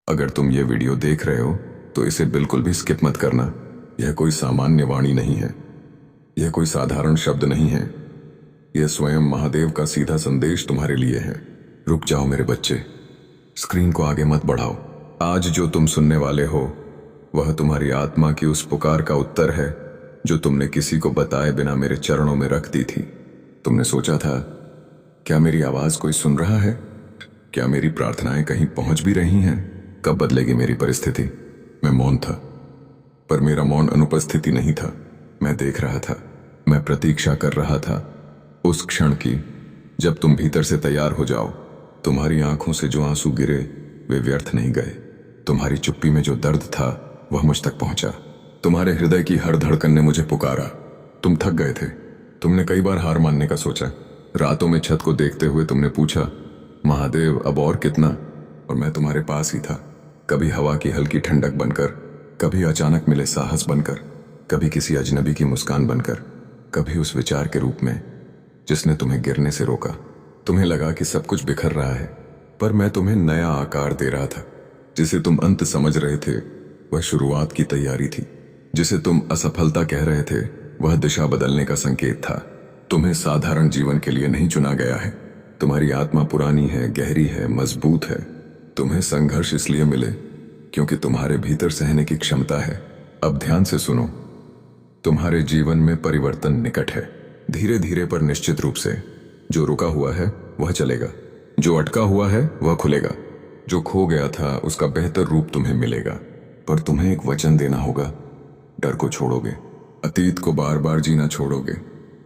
अगर तुम ये वीडियो देख रहे हो तो इसे बिल्कुल भी स्किप मत करना। यह कोई सामान्य वाणी नहीं है, यह कोई साधारण शब्द नहीं है, यह स्वयं महादेव का सीधा संदेश तुम्हारे लिए है। रुक जाओ मेरे बच्चे, स्क्रीन को आगे मत बढ़ाओ। आज जो तुम सुनने वाले हो वह तुम्हारी आत्मा की उस पुकार का उत्तर है जो तुमने किसी को बताए बिना मेरे चरणों में रख दी थी। तुमने सोचा था, क्या मेरी आवाज कोई सुन रहा है? क्या मेरी प्रार्थनाएं कहीं पहुंच भी रही हैं? कब बदलेगी मेरी परिस्थिति? मैं मौन था, पर मेरा मौन अनुपस्थिति नहीं था। मैं देख रहा था, मैं प्रतीक्षा कर रहा था उस क्षण की जब तुम भीतर से तैयार हो जाओ। तुम्हारी आंखों से जो आंसू गिरे वे व्यर्थ नहीं गए। तुम्हारी चुप्पी में जो दर्द था वह मुझ तक पहुंचा। तुम्हारे हृदय की हर धड़कन ने मुझे पुकारा। तुम थक गए थे, तुमने कई बार हार मानने का सोचा। रातों में छत को देखते हुए तुमने पूछा, महादेव अब और कितना? और मैं तुम्हारे पास ही था, कभी हवा की हल्की ठंडक बनकर, कभी अचानक मिले साहस बनकर, कभी किसी अजनबी की मुस्कान बनकर, कभी उस विचार के रूप में जिसने तुम्हें गिरने से रोका। तुम्हें लगा कि सब कुछ बिखर रहा है, पर मैं तुम्हें नया आकार दे रहा था। जिसे तुम अंत समझ रहे थे वह शुरुआत की तैयारी थी। जिसे तुम असफलता कह रहे थे वह दिशा बदलने का संकेत था। तुम्हें साधारण जीवन के लिए नहीं चुना गया है। तुम्हारी आत्मा पुरानी है, गहरी है, मजबूत है। तुम्हें संघर्ष इसलिए मिले क्योंकि तुम्हारे भीतर सहने की क्षमता है। अब ध्यान से सुनो, तुम्हारे जीवन में परिवर्तन निकट है। धीरे धीरे पर निश्चित रूप से। जो रुका हुआ है वह चलेगा, जो अटका हुआ है वह खुलेगा, जो खो गया था उसका बेहतर रूप तुम्हें मिलेगा। पर तुम्हें एक वचन देना होगा। डर को छोड़ोगे, अतीत को बार बार जीना छोड़ोगे,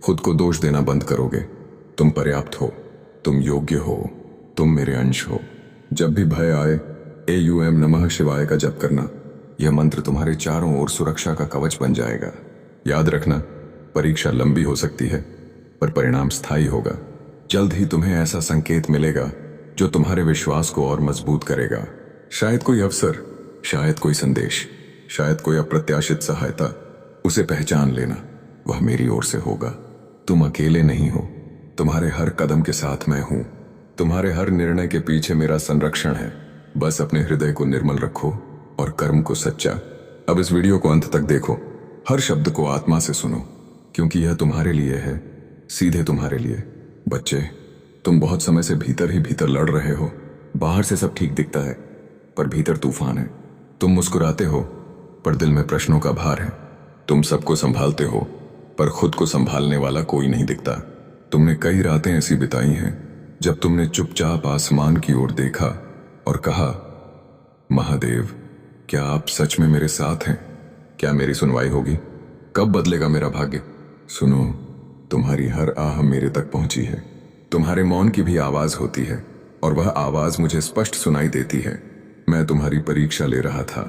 खुद को दोष देना बंद करोगे। तुम पर्याप्त हो, तुम योग्य हो, तुम मेरे अंश हो। जब भी भय आए AUM नमः शिवाय का जप करना। यह मंत्र तुम्हारे चारों ओर सुरक्षा का कवच बन जाएगा। याद रखना, परीक्षा लंबी हो सकती है पर परिणाम स्थायी होगा। जल्द ही तुम्हें ऐसा संकेत मिलेगा जो तुम्हारे विश्वास को और मजबूत करेगा। शायद कोई अवसर, शायद कोई संदेश, शायद कोई अप्रत्याशित सहायता। उसे पहचान लेना, वह मेरी ओर से होगा। तुम अकेले नहीं हो, तुम्हारे हर कदम के साथ मैं हूं। तुम्हारे हर निर्णय के पीछे मेरा संरक्षण है। बस अपने हृदय को निर्मल रखो और कर्म को सच्चा। अब इस वीडियो को अंत तक देखो, हर शब्द को आत्मा से सुनो, क्योंकि यह तुम्हारे लिए है, सीधे तुम्हारे लिए। बच्चे, तुम बहुत समय से भीतर ही भीतर लड़ रहे हो। बाहर से सब ठीक दिखता है पर भीतर तूफान है। तुम मुस्कुराते हो पर दिल में प्रश्नों का भार है। तुम सबको संभालते हो पर खुद को संभालने वाला कोई नहीं दिखता। तुमने कई रातें ऐसी बिताई हैं जब तुमने चुपचाप आसमान की ओर देखा और कहा, महादेव क्या आप सच में मेरे साथ हैं? क्या मेरी सुनवाई होगी? कब बदलेगा मेरा भाग्य? सुनो, तुम्हारी हर आह मेरे तक पहुंची है। तुम्हारे मौन की भी आवाज होती है और वह आवाज मुझे स्पष्ट सुनाई देती है। मैं तुम्हारी परीक्षा ले रहा था,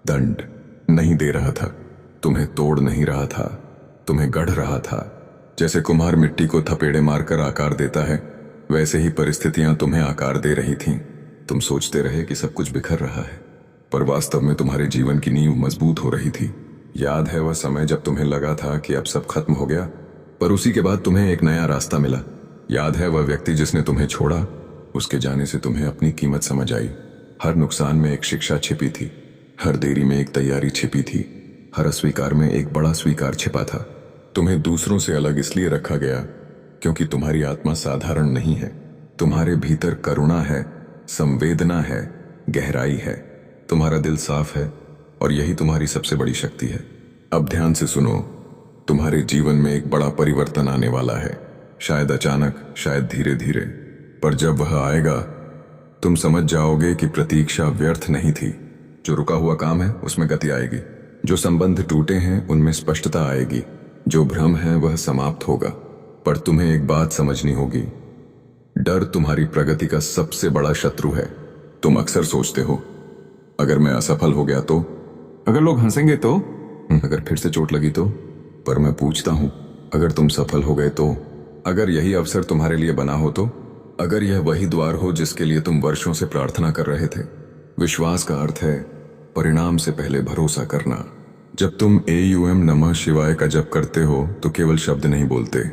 दंड नहीं दे रहा था। तुम्हें तोड़ नहीं रहा था, तुम्हें गढ़ रहा था। जैसे कुम्हार मिट्टी को थपेड़े मारकर आकार देता है, वैसे ही परिस्थितियां तुम्हें आकार दे रही थीं। तुम सोचते रहे कि सब कुछ बिखर रहा है, पर वास्तव में तुम्हारे जीवन की नींव मजबूत हो रही थी। याद है वह समय जब तुम्हें लगा था कि अब सब खत्म हो गया, पर उसी के बाद तुम्हें एक नया रास्ता मिला। याद है वह व्यक्ति जिसने तुम्हें छोड़ा, उसके जाने से तुम्हें अपनी कीमत समझ आई। हर नुकसान में एक शिक्षा छिपी थी, हर देरी में एक तैयारी छिपी थी, हर अस्वीकार में एक बड़ा स्वीकार छिपा था। तुम्हें दूसरों से अलग इसलिए रखा गया क्योंकि तुम्हारी आत्मा साधारण नहीं है। तुम्हारे भीतर करुणा है, संवेदना है, गहराई है। तुम्हारा दिल साफ है और यही तुम्हारी सबसे बड़ी शक्ति है। अब ध्यान से सुनो, तुम्हारे जीवन में एक बड़ा परिवर्तन आने वाला है। शायद अचानक, शायद धीरे धीरे, पर जब वह आएगा तुम समझ जाओगे कि प्रतीक्षा व्यर्थ नहीं थी। जो रुका हुआ काम है उसमें गति आएगी, जो संबंध टूटे हैं उनमें स्पष्टता आएगी, जो भ्रम है वह समाप्त होगा। पर तुम्हें एक बात समझनी होगी, डर तुम्हारी प्रगति का सबसे बड़ा शत्रु है। तुम अक्सर सोचते हो, अगर मैं असफल हो गया तो, अगर लोग हंसेंगे तो, अगर फिर से चोट लगी तो। पर मैं पूछता हूं, अगर तुम सफल हो गए तो, अगर यही अवसर तुम्हारे लिए बना हो तो, अगर यह वही द्वार हो जिसके लिए तुम वर्षों से प्रार्थना कर रहे थे। विश्वास का अर्थ है परिणाम से पहले भरोसा करना। जब तुम AUM नमः शिवाय का जप करते हो तो केवल शब्द नहीं बोलते,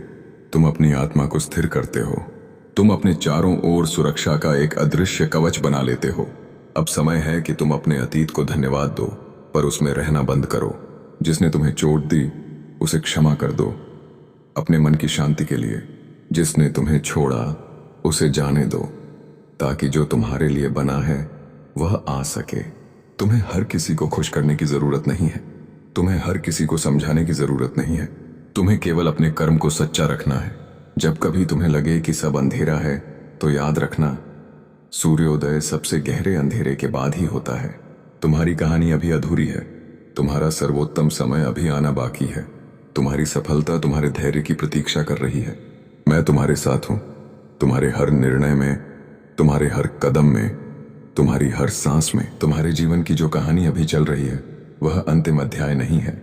तुम अपनी आत्मा को स्थिर करते हो। तुम अपने चारों ओर सुरक्षा का एक अदृश्य कवच बना लेते हो। अब समय है कि तुम अपने अतीत को धन्यवाद दो, पर उसमें रहना बंद करो। जिसने तुम्हें चोट दी उसे क्षमा कर दो, अपने मन की शांति के लिए। जिसने तुम्हें छोड़ा उसे जाने दो, ताकि जो तुम्हारे लिए बना है वह आ सके। तुम्हें हर किसी को खुश करने की जरूरत नहीं है, तुम्हें हर किसी को समझाने की जरूरत नहीं है। तुम्हें केवल अपने कर्म को सच्चा रखना है। जब कभी तुम्हें लगे कि सब अंधेरा है तो याद रखना, सूर्योदय सबसे गहरे अंधेरे के बाद ही होता है। तुम्हारी कहानी अभी अधूरी है, तुम्हारा सर्वोत्तम समय अभी आना बाकी है। तुम्हारी सफलता तुम्हारे धैर्य की प्रतीक्षा कर रही है। मैं तुम्हारे साथ हूं, तुम्हारे हर निर्णय में, तुम्हारे हर कदम में, तुम्हारी हर सांस में। तुम्हारे जीवन की जो कहानी अभी चल रही है वह अंतिम अध्याय नहीं है।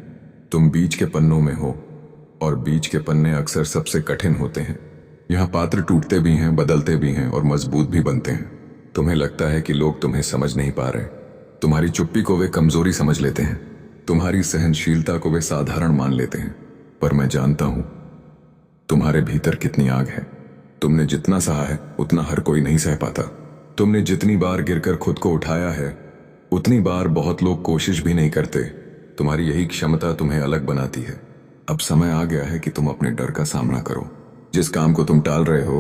तुम बीच के पन्नों में हो, और बीच के पन्ने अक्सर सबसे कठिन होते हैं। यहाँ पात्र टूटते भी हैं, बदलते भी हैं और मजबूत भी बनते हैं। तुम्हें लगता है कि लोग तुम्हें समझ नहीं पा रहे, तुम्हारी चुप्पी को वे कमजोरी समझ लेते हैं, तुम्हारी सहनशीलता को वे साधारण मान लेते हैं। पर मैं जानता हूं तुम्हारे भीतर कितनी आग है। तुमने जितना सहा है उतना हर कोई नहीं सह पाता। तुमने जितनी बार गिरकर खुद को उठाया है उतनी बार बहुत लोग कोशिश भी नहीं करते। तुम्हारी यही क्षमता तुम्हें अलग बनाती है। अब समय आ गया है कि तुम अपने डर का सामना करो। जिस काम को तुम टाल रहे हो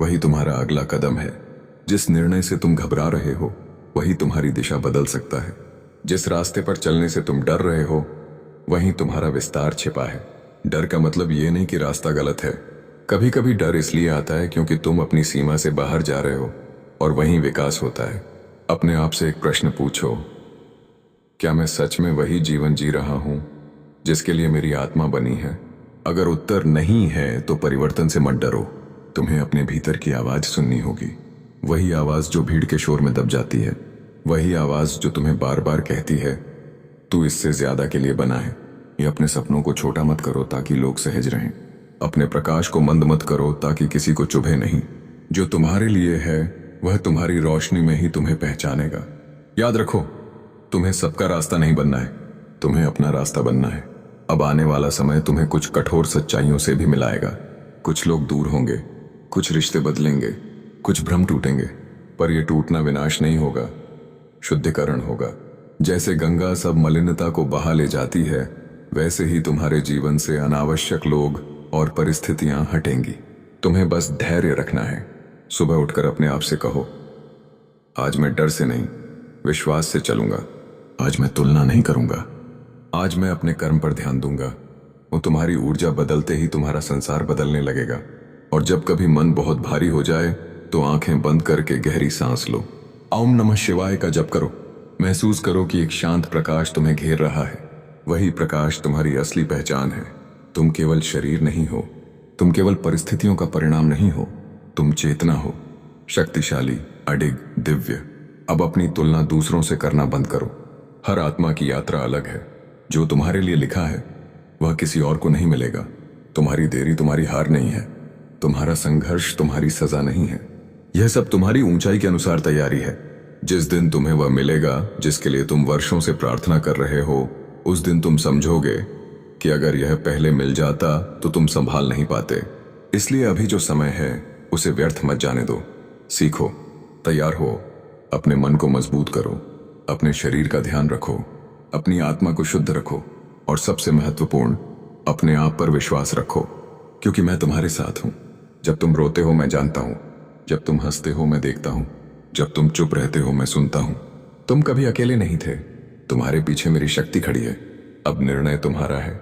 वही तुम्हारा अगला कदम है। जिस निर्णय से तुम घबरा रहे हो वही तुम्हारी दिशा बदल सकता है। जिस रास्ते पर चलने से तुम डर रहे हो वहीं तुम्हारा विस्तार छिपा है। डर का मतलब ये नहीं कि रास्ता गलत है। कभी कभी डर इसलिए आता है क्योंकि तुम अपनी सीमा से बाहर जा रहे हो, और वहीं विकास होता है। अपने आप से एक प्रश्न पूछो, क्या मैं सच में वही जीवन जी रहा हूं जिसके लिए मेरी आत्मा बनी है? अगर उत्तर नहीं है तो परिवर्तन से मत डरो। तुम्हें अपने भीतर की आवाज सुननी होगी, वही आवाज जो भीड़ के शोर में दब जाती है, वही आवाज जो तुम्हें बार बार कहती है तू इससे ज्यादा के लिए बना है। ये अपने सपनों को छोटा मत करो ताकि लोग सहज रहें। अपने प्रकाश को मंद मत करो ताकि किसी को चुभे नहीं। जो तुम्हारे लिए है वह तुम्हारी रोशनी में ही तुम्हें पहचानेगा। याद रखो, तुम्हें सबका रास्ता नहीं बनना है, तुम्हें अपना रास्ता बनना है। अब आने वाला समय तुम्हें कुछ कठोर सच्चाइयों से भी मिलाएगा। कुछ लोग दूर होंगे, कुछ रिश्ते बदलेंगे, कुछ भ्रम टूटेंगे, पर यह टूटना विनाश नहीं होगा, शुद्धिकरण होगा। जैसे गंगा सब मलिनता को बहा ले जाती है, वैसे ही तुम्हारे जीवन से अनावश्यक लोग और परिस्थितियां हटेंगी। तुम्हें बस धैर्य रखना है। सुबह उठकर अपने आप से कहो, आज मैं डर से नहीं विश्वास से चलूंगा। आज मैं तुलना नहीं करूंगा, आज मैं अपने कर्म पर ध्यान दूंगा। वो तुम्हारी ऊर्जा बदलते ही तुम्हारा संसार बदलने लगेगा। और जब कभी मन बहुत भारी हो जाए तो आंखें बंद करके गहरी सांस लो। ओम नमः शिवाय का जप करो। महसूस करो कि एक शांत प्रकाश तुम्हें घेर रहा है। वही प्रकाश तुम्हारी असली पहचान है। तुम केवल शरीर नहीं हो, तुम केवल परिस्थितियों का परिणाम नहीं हो, तुम चेतना हो, शक्तिशाली, अडिग, दिव्य। अब अपनी तुलना दूसरों से करना बंद करो। हर आत्मा की यात्रा अलग है। जो तुम्हारे लिए लिखा है वह किसी और को नहीं मिलेगा। तुम्हारी देरी तुम्हारी हार नहीं है, तुम्हारा संघर्ष तुम्हारी सजा नहीं है। यह सब तुम्हारी ऊंचाई के अनुसार तैयारी है। जिस दिन तुम्हें वह मिलेगा जिसके लिए तुम वर्षों से प्रार्थना कर रहे हो, उस दिन तुम समझोगे कि अगर यह पहले मिल जाता तो तुम संभाल नहीं पाते। इसलिए अभी जो समय है उसे व्यर्थ मत जाने दो। सीखो, तैयार हो, अपने मन को मजबूत करो, अपने शरीर का ध्यान रखो, अपनी आत्मा को शुद्ध रखो, और सबसे महत्वपूर्ण, अपने आप पर विश्वास रखो, क्योंकि मैं तुम्हारे साथ हूं। जब तुम रोते हो मैं जानता हूं, जब तुम हंसते हो मैं देखता हूं, जब तुम चुप रहते हो मैं सुनता हूं। तुम कभी अकेले नहीं थे, तुम्हारे पीछे मेरी शक्ति खड़ी है। अब निर्णय तुम्हारा है।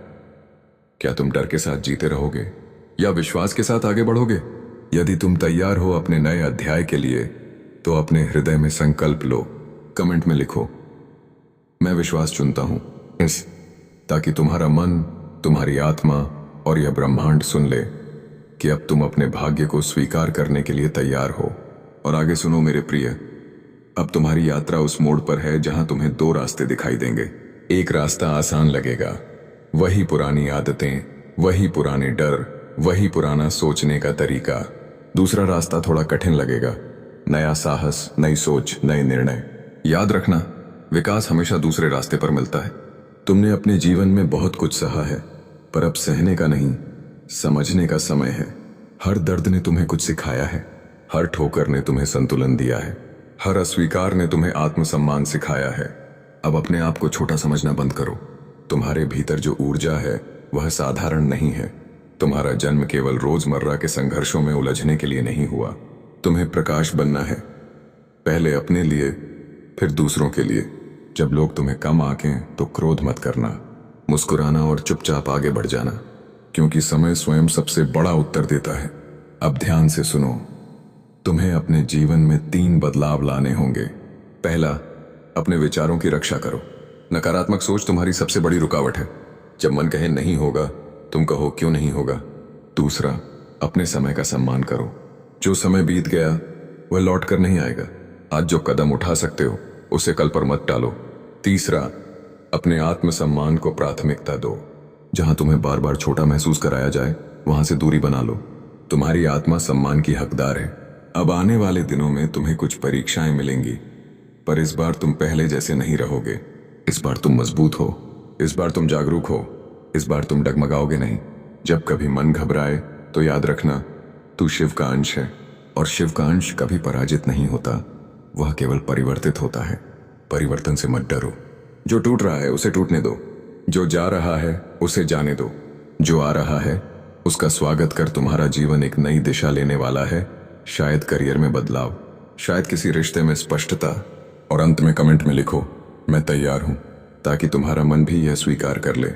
क्या तुम डर के साथ जीते रहोगे या विश्वास के साथ आगे बढ़ोगे? यदि तुम तैयार हो अपने नए अध्याय के लिए तो अपने हृदय में संकल्प लो। कमेंट में लिखो, मैं विश्वास चुनता हूं, ताकि तुम्हारा मन, तुम्हारी आत्मा और यह ब्रह्मांड सुन ले कि अब तुम अपने भाग्य को स्वीकार करने के लिए तैयार हो। और आगे सुनो मेरे प्रिय, अब तुम्हारी यात्रा उस मोड़ पर है जहां तुम्हें दो रास्ते दिखाई देंगे। एक रास्ता आसान लगेगा, वही पुरानी आदतें, वही पुराने डर, वही पुराना सोचने का तरीका। दूसरा रास्ता थोड़ा कठिन लगेगा, नया साहस, नई सोच, नए निर्णय। याद रखना, विकास हमेशा दूसरे रास्ते पर मिलता है। तुमने अपने जीवन में बहुत कुछ सहा है, पर अब सहने का नहीं, समझने का समय है। हर दर्द ने तुम्हें कुछ सिखाया है, हर ठोकर ने तुम्हें संतुलन दिया है, हर अस्वीकार ने तुम्हें आत्मसम्मान सिखाया है। अब अपने आप को छोटा समझना बंद करो। तुम्हारे भीतर जो ऊर्जा है वह साधारण नहीं है। तुम्हारा जन्म केवल रोजमर्रा के संघर्षों में उलझने के लिए नहीं हुआ। तुम्हें प्रकाश बनना है, पहले अपने लिए फिर दूसरों के लिए। जब लोग तुम्हें कम आंकें तो क्रोध मत करना, मुस्कुराना और चुपचाप आगे बढ़ जाना, क्योंकि समय स्वयं सबसे बड़ा उत्तर देता है। अब ध्यान से सुनो, तुम्हें अपने जीवन में 3 बदलाव लाने होंगे। पहला, अपने विचारों की रक्षा करो। नकारात्मक सोच तुम्हारी सबसे बड़ी रुकावट है। जब मन कहे नहीं होगा, तुम कहो क्यों नहीं होगा। दूसरा, अपने समय का सम्मान करो। जो समय बीत गया वह लौट कर नहीं आएगा। आज जो कदम उठा सकते हो उसे कल पर मत टालो। तीसरा, अपने आत्मसम्मान को प्राथमिकता दो। जहां तुम्हें बार बार छोटा महसूस कराया जाए वहां से दूरी बना लो। तुम्हारी आत्मा सम्मान की हकदार है। अब आने वाले दिनों में तुम्हें कुछ परीक्षाएं मिलेंगी, पर इस बार तुम पहले जैसे नहीं रहोगे। इस बार तुम मजबूत हो, इस बार तुम जागरूक हो, इस बार तुम डगमगाओगे नहीं। जब कभी मन घबराए तो याद रखना, तू शिव का अंश है, और शिव का अंश कभी पराजित नहीं होता, वह केवल परिवर्तित होता है। परिवर्तन से मत डरो। जो टूट रहा है उसे टूटने दो, जो जा रहा है उसे जाने दो। जो आ रहा है उसका स्वागत कर। तुम्हारा जीवन एक नई दिशा लेने वाला है। शायद करियर में बदलाव, शायद किसी रिश्ते में स्पष्टता। और अंत में कमेंट में लिखो, मैं तैयार हूं, ताकि तुम्हारा मन भी यह स्वीकार कर ले